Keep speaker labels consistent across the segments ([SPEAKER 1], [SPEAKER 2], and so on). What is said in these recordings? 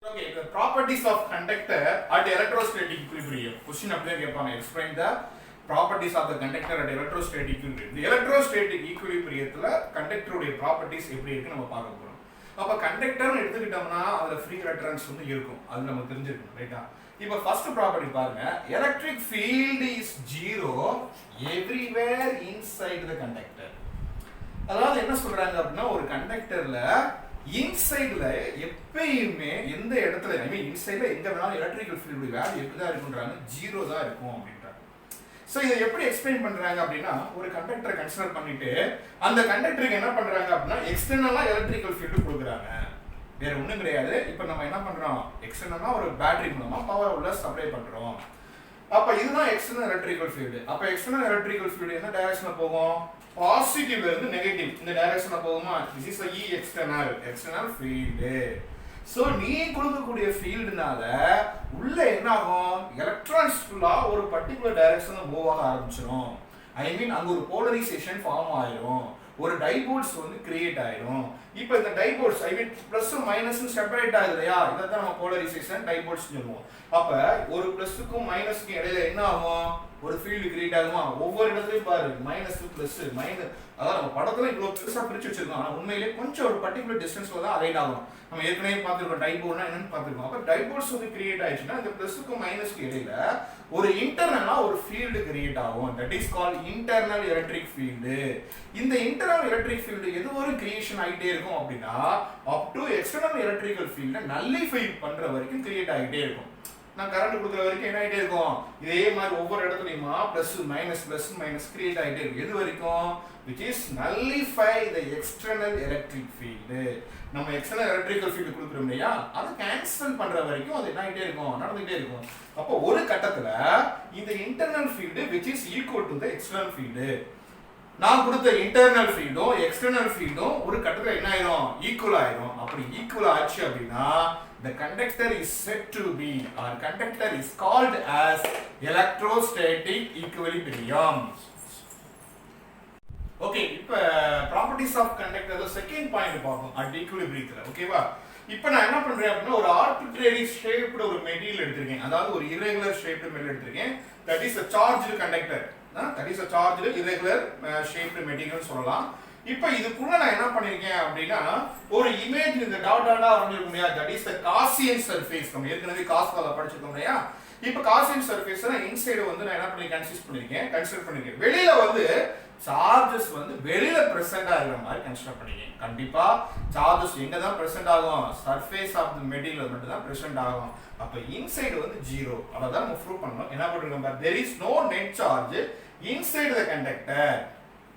[SPEAKER 1] Okay, the properties of conductor at electrostatic equilibrium. Question அப்படியே கேட்பாங்க. Explain the properties of the conductor at electrostatic equilibrium. The electrostatic equilibriumல கண்டக்டருடைய properties எப்படி இருக்குன்னு நம்ம பார்க்க போறோம். அப்ப கண்டக்டர்னு எடுத்துக்கிட்டோம்னா அதுல ஃப்ரீ எலக்ட்ரான்ஸ் வந்து இருக்கும். அது நம்ம தெரிஞ்சிருக்கணும், ரைட்டா? இப்போ ஃபர்ஸ்ட் ப்ராப்பர்ட்டி பாருங்க. Electric field is zero everywhere inside the conductor. அதாவது என்ன சொல்றாங்க அப்படின்னா ஒரு கண்டக்டர்ல இன்சைட்ல எப்பயுமே எந்த இடத்துல ஐ மீன் இன்சைட்ல எங்க வேணாலும் எலக்ட்ரிக்கல் ஃபீல்டு வேல்யூ எப்படி தான் இருக்குன்றாங்க, ஜீரோ தான் இருக்கும் அப்படின்றாங்க. ஸோ இதை எப்படி எக்ஸ்பிளைன் பண்றாங்க அப்படின்னா ஒரு கண்டக்டரை கன்சிடர் பண்ணிட்டு அந்த கண்டக்டருக்கு என்ன பண்றாங்க அப்படின்னா எக்ஸ்டர்னலா எலக்ட்ரிக்கல் ஃபீல்டு கொடுக்குறாங்க. வேற ஒன்றும் கிடையாது. இப்போ நம்ம என்ன பண்றோம், எக்ஸ்டர்னலா ஒரு பேட்டரி மூலமா பவர் உள்ள சப்ளை பண்றோம். அப்ப இதுதான் எக்ஸ்டர்னல் எலக்ட்ரிக்கல் ஃபீல்டு. அப்ப எக்ஸ்டர்னல் எலக்ட்ரிக்கல் ஃபீல்டு என்ன டைரக்ஷன்ல போகும், பாசிட்டிவ்ல இருந்து நெகட்டிவ் இந்த டைரக்ஷன்ல போகுமா. This is E external field. So நீ கொடுக்கக்கூடிய ஃபீல்டுனால உள்ள என்ன ஆகும், எலக்ட்ரான்ஸ் ஃபுல்லா ஒரு பர்టిక్యులர் டைரக்ஷன்ல மூவ் ஆக ஆரம்பிச்சிடும். ஐ மீன் அங்க ஒரு போலரைசேஷன் ஃபார்ம் ஆயிடும், ஒரு டைபோல்ஸ் வந்து கிரியேட் ஆயிடும். இப்போ இந்த டைபோல்ஸ் ஐ மீன் பிளஸ் மைனஸ் செப்பரேட் ஆகுது இல்லையா, இதை தான் நம்ம போலரைசேஷன் டைபோல்ஸ் சொல்லுவோம். அப்ப ஒரு பிளஸ்க்கும் மைனஸ்க்கும் இடையில என்ன ஆகும், ஒரு ஃபீல்டு கிரியேட் ஆகுமா. ஒவ்வொரு இடத்துலயும் பாரு மைனஸ் பிளஸ் மைனஸ், அதாவது நம்ம படத்துல இவ்வளவு பெருசா பிரிச்சு வச்சிருக்கோம், ஆனா உண்மையிலேயே கொஞ்சம் ஒரு பர்టిక్యులர் டிஸ்டன்ஸ்ல தான் அலைன் ஆகும். நம்ம ஏற்கனவே பார்த்துருக்கோம் டைபோல்னா என்னன்னு பார்த்துருக்கோம். அப்ப டைபோல்ஸ் வந்து கிரியேட் ஆயிடுச்சுன்னா இந்த பிளஸ்க்கும் மைனஸ்க்கு இடையில ஒரு இன்டர்னலா ஒரு ஃபீல்டு கிரியேட் ஆகும். That is called internal electric field. இந்த இன்டர்னல் எலக்ட்ரிக் ஃபீல்டு எது ஒரு கிரியேஷன் ஆகிட்டே இருக்கும் அப்படின்னா அப் டு எக்ஸ்டர்னல் எலக்ட்ரிக்கல் ஃபீல்டை நல்லிஃபை பண்ற வரைக்கும் கிரியேட் ஆகிட்டே இருக்கும். நான் கரண்ட் கொடுக்குற வரைக்கும் என்ன ஆகிட்டே இருக்கும், இதே மாதிரி ஒவ்வொரு இடத்துலையுமா பிளஸ் மைனஸ் கிரியேட் ஆகிட்டே இருக்கும். எது வரைக்கும், which is nullify the external electric field. நம்ம எக்ஸ்டர்னல் எலக்ட்ரிக்கல் ஃபீல்டு கொடுக்குறோம் இல்லையா, அதை கேன்சல் பண்ற வரைக்கும் அது என்ன ஆகிட்டே இருக்கும், நடந்துகிட்டே இருக்கும். அப்போ ஒரு கட்டத்துல இந்த internal field which is equal to the external field, நான் கொடுத்த இன்டர்னல் ஃபீல்டும் எக்ஸ்டர்னல் ஃபீல்டும் ஒரு கட்டத்துல என்ன ஆயிரும், ஈக்குவல் ஆயிரும். அப்படி ஈக்குவல் ஆச்சு அப்படின்னா the conductor is said to be or conductor is called as electrostatic equilibrium. Okay, இப்போ properties of conductor the second point பார்ப்போம் at equilibrium. ஓகேவா? இப்போ நான் என்ன பண்றேன் அப்படின்னா ஒரு arbitrary shaped ஒரு மெட்டீரியல் எடுத்துர்க்கேன், அதாவது ஒரு irregular shaped மெட்டீரியல் எடுத்துர்க்கேன். that is a charged conductor. that is a charged irregular shaped material சொல்லலாம். இப்போ இதுக்குள்ள நான் என்ன பண்ணிருக்கேன் அப்படின்னா ஒரு இமேஜ் இந்த டாட் டாட்டா வரைஞ்சிருக்கும் இல்லையா, that is the Gaussian surface. நம்ம ஏற்கனவே காஸ்கால படிச்சிருக்கோம் இல்லையா. இப்போ காசியன் சர்ஃபேஸ்ல இன்சைடு வந்து நான் என்ன பண்ணி கன்சிடர் பண்ணிருக்கேன். வெளியில வந்து சார்ஜஸ் வந்து வெளியில பிரசன்ட் ஆகுற மாதிரி கன்சிடர் பண்ணிருக்கேன். கண்டிப்பா சார்ஜஸ் எங்க தான் பிரசன்ட் ஆகும், சர்ஃபேஸ் ஆஃப் தி மெட்டீரியல் மட்டும் தான் பிரசன்ட் ஆகும். அப்ப இன்சைடு வந்து ஜீரோ. அதான் நம்ம ப்ரூவ் பண்ணனும். என்ன பண்றோம் பாரு, there is no net charge inside the conductor.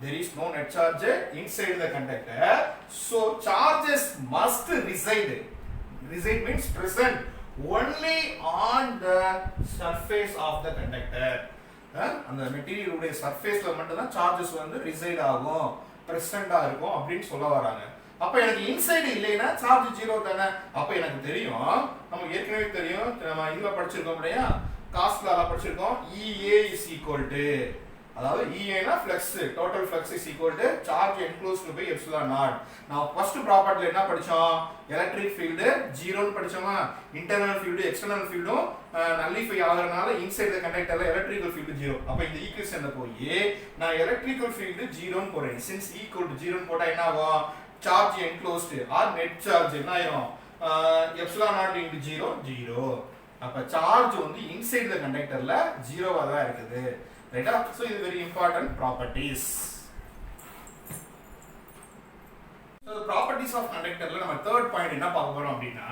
[SPEAKER 1] There is no net charge inside the conductor, so charges must reside. Reside means present only on the surface of the conductor. அந்த material உடைய சர்ஃபேஸ்ல மட்டும் தான் charges வந்து reside ஆகும், பிரசன்ட்டா இருக்கும் அப்படின்னு சொல்ல வராங்க. அப்ப எனக்கு இன்சைடு இல்லைன்னா சார்ஜ் ஜீரோ தானே. அப்ப எனக்கு தெரியும், நமக்கு ஏற்கனவே தெரியும், நம்ம இதுல படிச்சிருக்கோம் இல்லையா, காஸ்ட்லால படிச்சிருக்கோம், EA is equal to, அதாவது EA னா flux, total flux is equal to charge enclosed by epsilon naught. நான் ஃபர்ஸ்ட் ப்ராப்பர்ட்டில என்ன படிச்சோம், எலக்ட்ரிக் ஃபீல்டு ஜீரோன்னு படிச்சோமா, இன்டர்னல் ஃபீல்டு எக்ஸ்டர்னல் ஃபீல்டும் நல்லிஃபை ஆகறனால இன்சைட் தி கண்டக்டர்ல எலக்ட்ரிக்கல் ஃபீல்டு ஜீரோ. அப்ப இந்த ஈக்குவேஷன்ல போய் நான் எலக்ட்ரிக்கல் ஃபீல்டு ஜீரோன்னு போறேன். சின்ஸ் ஈக்குவல் டு ஜீரோன்னு போட்டா என்ன ஆகும், charge enclosed or net charge என்ன ஆயிரும், epsilon naught into zero zero. அப்ப சார்ஜ் வந்து இன்சைட் தி கண்டக்டர்ல ஜீரோவா தான் இருக்குது, ரைட்டா. சோ இது very important properties. So the properties of conductorல நம்ம third point என்ன பார்க்க போறோம் அப்படின்னா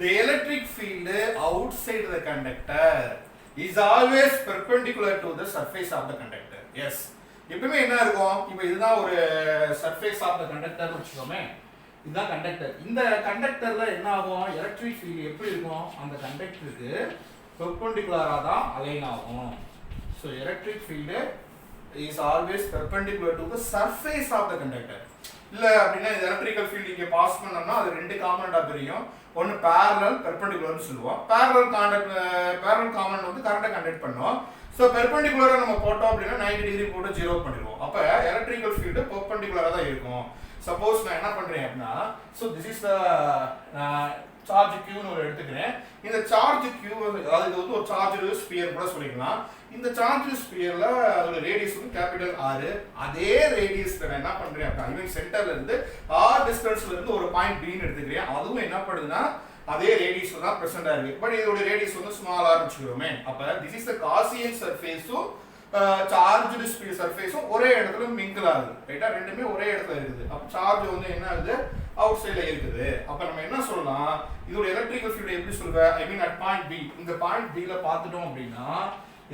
[SPEAKER 1] the electric field outside the conductor is always perpendicular to the surface of the conductor. yes, எப்பவுமே என்ன இருக்கும், இப்போ இதுதான் ஒரு surface of the conductor வெச்சுக்கோமே, இதுதான் கண்டக்டர். இந்த கண்டக்டர்ல என்ன ஆகும், எலக்ட்ரிக் ஃபீல்ட் எப்படி இருக்கும், அந்த கண்டக்டருக்கு பெர்பெண்டிகுலரா தான் அலைன் ஆகும். So electric field is always perpendicular to the surface of the conductor. இல்ல அப்படினா இந்த எலக்ட்ரிக்கல் ஃபீல்ட் இங்க பாஸ் பண்ணோம்னா அது ரெண்டு காம்பனண்டா பிரியும். ஒன்னு parallel perpendicular னு சொல்லுவோம். parallel காம்பனண்ட் வந்து கரண்ட கண்டக்ட் பண்ணும். சோ பெர்பெண்டிகுலரா நம்ம போட்டோம் அப்படினா 90 டிகிரி போட்டு ஜீரோ பண்ணிடுவோம். அப்ப எலக்ட்ரிக்கல் ஃபீல்ட் பெர்பெண்டிகுலரா தான் இருக்கும். சப்போஸ் நான் என்ன பண்றேன் அப்படின்னா so this is the charge கியூன்னு ஒரு எடுத்துக்கிறேன். இந்த சார்ஜ் கியூ அதாவது இது வந்து ஒரு சார்ஜ் ஸ்பியர் கூட சொல்லிக்கலாம். இந்த சார்ஜ் ஸ்பியர்ல அதோட ரேடியஸ் வந்து கேபிட்டல் R. அதே ரேடியஸ்ல நான் என்ன பண்றேன் அப்படின்னா ஈவன் சென்டர்ல இருந்து R டிஸ்டன்ஸ்ல இருந்து ஒரு பாயிண்ட் B ன்னு எடுத்துக்கிறேன். அதுவும் என்ன பண்ணுதுன்னா அதே ரேடியஸ்ல தான் பிரசன்டா இருக்கு. பட் இதோட ரேடியஸ் வந்து ஸ்மால் ஆர் வச்சுக்கிறோமே. அப்ப this is the Gaussian surface-உம் சார்ஜ்டு சர்ஃபேஸும் ஒரே இடத்துல மிங்கிள் ஆகுது. ரைட்டா? ரெண்டுமே ஒரே இடத்துல இருக்குது. அப்ப சார்ஜ் வந்து என்ன ஆகுது? அவுட் சைடுல இருக்குது. அப்ப நம்ம என்ன சொல்லலாம்? இதோட எலக்ட்ரிக்கல் ஃபீல்ட் எப்படி சொல்லுவ? ஐ மீன் அட் பாயிண்ட் B. இந்த பாயிண்ட் B ல பார்த்துட்டோம் அப்படின்னா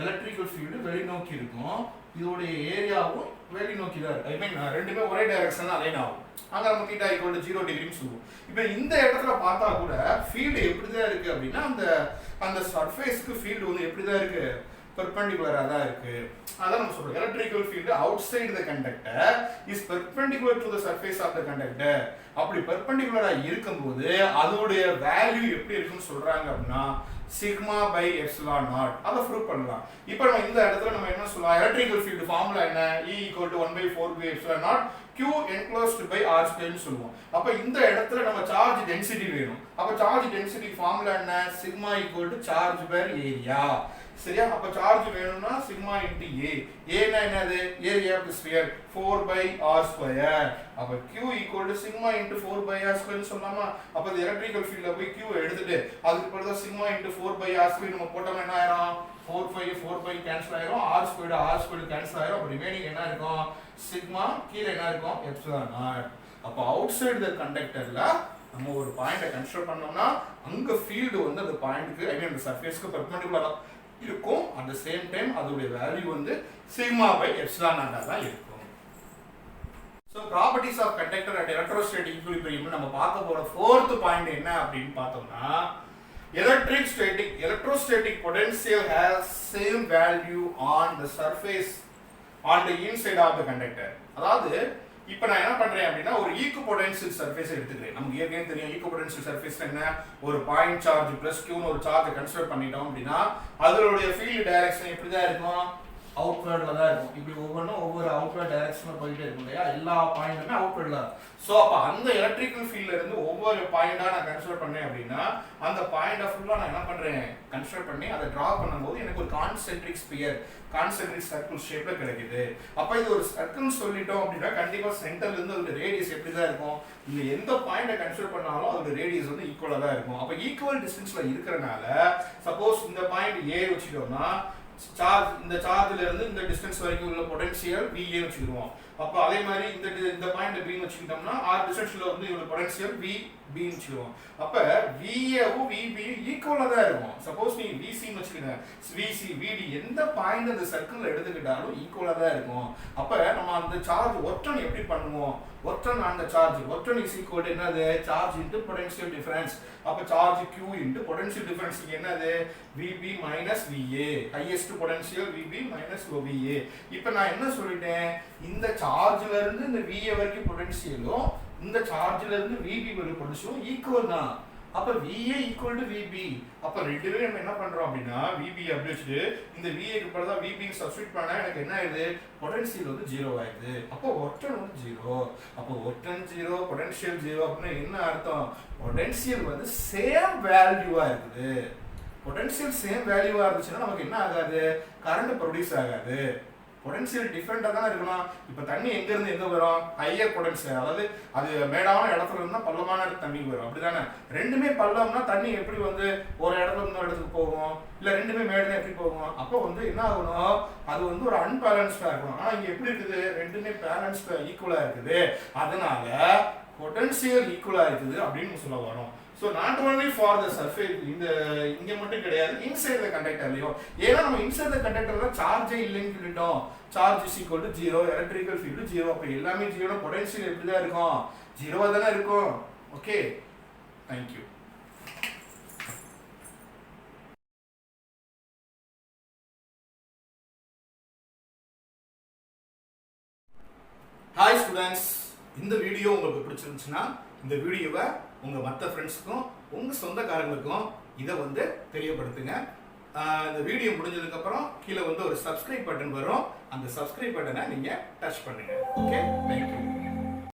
[SPEAKER 1] எலக்ட்ரிக்கல் ஃபீல்ட் வெளிநோக்கி இருக்கும். இதோட ஏரியாவும் வெளிநோக்கி தான் இருக்கு. ஐ மீன் ரெண்டுமே ஒரே டைரக்ஷன்ல அலைன் ஆகும். அங்க நம்ம θ = 0 டிகிரின்னு சொல்லுவோம். இப்போ இந்த இடத்துல பார்த்தா கூட ஃபீல்ட் எப்படி தான் இருக்கு அப்படின்னா அந்த சர்ஃபேஸ்க்கு ஃபீல்ட் வந்து எப்படி தான் இருக்கு? perpendicular தான் இருக்கு. அதான் நம்ம சொல்றோம் electrical field outside the conductor is perpendicular to the surface of the conductor. அப்படி perpendicular இருக்கும்போது அதோட வேல்யூ எப்படி இருக்குன்னு சொல்றாங்க அப்படின்னா sigma by epsilon naught. அத ப்ரூவ் பண்ணலாம். இப்போ நம்ம இந்த இடத்துல நம்ம என்ன சொல்லலாம்? electrical field ஃபார்முலா என்ன? E = 1/4 epsilon naught Q enclosed by R square னு சொல்லுவோம். அப்ப இந்த இடத்துல நம்ம சார்ஜ் டென்சிட்டி வேணும். அப்ப சார்ஜ் டென்சிட்டி ஃபார்முலா என்ன? sigma = charge per area. சரியா? அப்ப சார்ஜ் வேணும்னா சிக்மா இன்டு A. A னா என்னது? Area of the sphere 4/r². அப்ப Q = சிக்மா இன்டு 4/r² னு சொல்லலாமா? அப்ப இந்த எலக்ட்ரிக்கல் ஃபீல்ட்ல போய் Q எடுத்துட்டு அதுக்கு பதிலா சிக்மா இன்டு 4/r² நம்ம போட்டோம்னா என்ன ஆயிரும்? 4/4 கேன்சல் ஆயிரும். r² கேன்சல் ஆயிரும். அப்ப ரிமைனிங் என்ன இருக்கும்? சிக்மா கீழ என்ன இருக்கும்? Epsilon not. அப்ப அவுட் சைடு தி கண்டக்டர்ல நம்ம ஒரு பாயிண்ட கன்சிடர் பண்ணோம்னா அங்க ஃபீல்ட் வந்து அந்த பாயிண்ட்க்கு ஐ மீன் அந்த சர்ஃபேஸ்க்கு பெர்பெண்டிகுலரா இருக்கும். at the same time அதோட வேல்யூ வந்து sigma by epsilon naught தான் இருக்கும். So properties of conductor at electrostatic equilibrium நம்ம பார்க்க போற fourth point என்ன அப்படினு பார்த்தோம்னா electrostatic potential has same value on the surface on the inside of the conductor. அதாவது இப்போ நான் என்ன பண்றேன் அப்படின்னா ஒரு ஈக்குபொடென்ஷியல் சர்ஃபேஸ் எடுத்துக்கிறேன். நமக்கு ஏற்கனவே தெரியும் ஈக்குபொடென்ஷியல் சர்ஃபேஸ் என்ன? ஒரு பாயிண்ட் சார்ஜ் பிளஸ் q ஒரு சார்ஜை கன்சிடர் பண்ணிட்டோம் அப்படின்னா அதோட ஃபீல்ட் டைரக்ஷன் எப்படி தான் இருக்கும்? அவுட்வர்ட்ல தான் இருக்கும். இப்படி ஒவ்வொன்றும் ஒவ்வொரு அவுட்வர்ட் டைரக்ஷன்ல போயிட்டே இருக்கும் இல்லையா? எல்லா பாயிண்ட்டுமே அவுட்வர்ட்ல. ஸோ அப்போ அந்த எலக்ட்ரிக்கல் ஃபீல்ட்ல இருந்து ஒவ்வொரு பாயிண்டா நான் கன்சிடர் பண்ணேன் அப்படின்னா அந்த பாயிண்டை ஃபுல்லா நான் என்ன பண்றேன்? கன்சிடர் பண்ணி அதை டிரா பண்ணும்போது எனக்கு ஒரு கான்சென்ட்ரிக் ஸ்பியர் கான்சென்ட்ரிக் சர்க்கிள் ஷேப்ல கிடைக்குது. அப்ப இது ஒரு சர்க்கிள் சொல்லிட்டோம் அப்படின்னா கண்டிப்பா சென்டர்ல இருந்து அதோட ரேடியஸ் எப்படி தான் இருக்கும்? இந்த எந்த பாயிண்ட கன்சிடர் பண்ணாலும் அதோட ரேடியஸ் வந்து ஈக்குவலா தான் இருக்கும். அப்ப ஈக்குவல் டிஸ்டன்ஸ்ல இருக்கறனால சப்போஸ் இந்த பாயிண்ட் A வச்சிட்டோம்னா சார்ஜ் இந்த சார்ஜ்ல இருந்து இந்த டிஸ்டன்ஸ் வரைக்கும் உள்ள பொட்டன்ஷியல் VA னு வச்சுக்குவோம். அப்ப அதே மாதிரி இந்த பாயிண்ட் B னு வச்சுக்கிட்டோம்னா R டிஸ்டன்ஸ்ல வந்து இதோட பொட்டன்ஷியல் VB னு வச்சுக்குவோம். அப்ப VA வும் VB ஈக்குவலா தான் இருக்கும். சப்போஸ் நீ VC னு வச்சுக்கிட்ட VC VD எந்த பாயிண்ட் அந்த சர்க்கிள்ல எடுத்துக்கிட்டாலும் ஈக்குவலா தான் இருக்கும். அப்ப நம்ம அந்த சார்ஜ் ஒர்க் எப்படி பண்ணுவோம்? Work on the charge work is equal to என்னது? Charge into potential difference. அப்ப charge Q into potential difference என்னது? VB minus VA. Highest potential VB minus VA. இப்போ நான் என்ன சொல்லிட்டேன்? இந்த சார்ஜ்ல இருந்து இந்த VA வரைக்கும் பொட்டன்ஷியலும் இந்த சார்ஜ்ல இருந்து VB வரைக்கும் பொட்டன்ஷியலும் ஈக்குவல் தான். அப்ப VA ஈக்குவல் டு VB. அப்ப ரெண்டுமே நம்ம என்ன பண்றோம் அப்படின்னா VB அப்படி வச்சுட்டு இந்த VA க்கு பதிலா VB க்கு சப்ஸ்டிட்யூட் பண்ணா எனக்கு என்ன ஆயிடுது? பொட்டன்ஷியல் வந்து 0 ஆயிடுது. அப்போ ஒர்க் டன் வந்து 0. அப்போ ஒர்க் டன் 0 பொட்டன்ஷியல் 0 அப்படினா என்ன அர்த்தம்? பொட்டன்ஷியல் வந்து சேம் வேல்யூவா இருக்குது. பொட்டன்ஷியல் சேம் வேல்யூவா இருந்துச்சுன்னா நமக்கு என்ன ஆகாது? கரண்ட் ப்ரொடியூஸ் ஆகாது. பொட்டன்ஷியல் டிஃபரெண்டா தான் இருக்கணும். இப்போ தண்ணி எங்க இருந்து எங்க வரும்? ஹையர் பொட்டன்ஷியல், அதாவது அது மேடான இடத்துல இருந்தா பள்ளமான தண்ணி வரும். அப்படிதானே? ரெண்டுமே பள்ளம்னா தண்ணி எப்படி வந்து ஒரு இடத்துல இருந்து ஒரு இடத்துக்கு போகும்? இல்ல ரெண்டுமே மேடுனா எப்படி போகும்? அப்போ வந்து என்ன ஆகணும்? அது வந்து ஒரு அன்பேலன்ஸ்டா இருக்கணும். ஆனா இங்க எப்படி இருக்குது? ரெண்டுமே பேலன்ஸ்டா ஈக்குவலா இருக்குது. அதனால பொட்டன்ஷியல் ஈக்குவலா இருக்குது அப்படின்னு சொல்ல வரோம். So not only for the surface இங்க மட்டும் கிடையாது inside the conductorலயும். ஏன்னா நம்ம inside the conductorல சார்ஜே இல்லைன்னு சொல்லிட்டோம். Charge is equal to 0, electrical field 0. அப்ப எல்லாமே 0, பொட்டன்ஷியல் எப்படி தான் இருக்கும்? 0வா தானே இருக்கும். Okay, thank you. Hi students, இந்த வீடியோ உங்களுக்கு பிடிச்சிருந்துச்சுன்னா இந்த வீடியோவை உங்க மற்ற ஃப்ரெண்ட்ஸ்க்கும் உங்க சொந்தக்காரங்களுக்கும் இதை வந்து தெரியப்படுத்துங்க. இந்த வீடியோ முடிஞ்சதுக்கு அப்புறம் கீழே வந்து ஒரு சப்ஸ்கிரைப் பட்டன் வரும். அந்த சப்ஸ்கிரைப் பட்டனை நீங்க டச் பண்ணுங்க. Okay, thank you.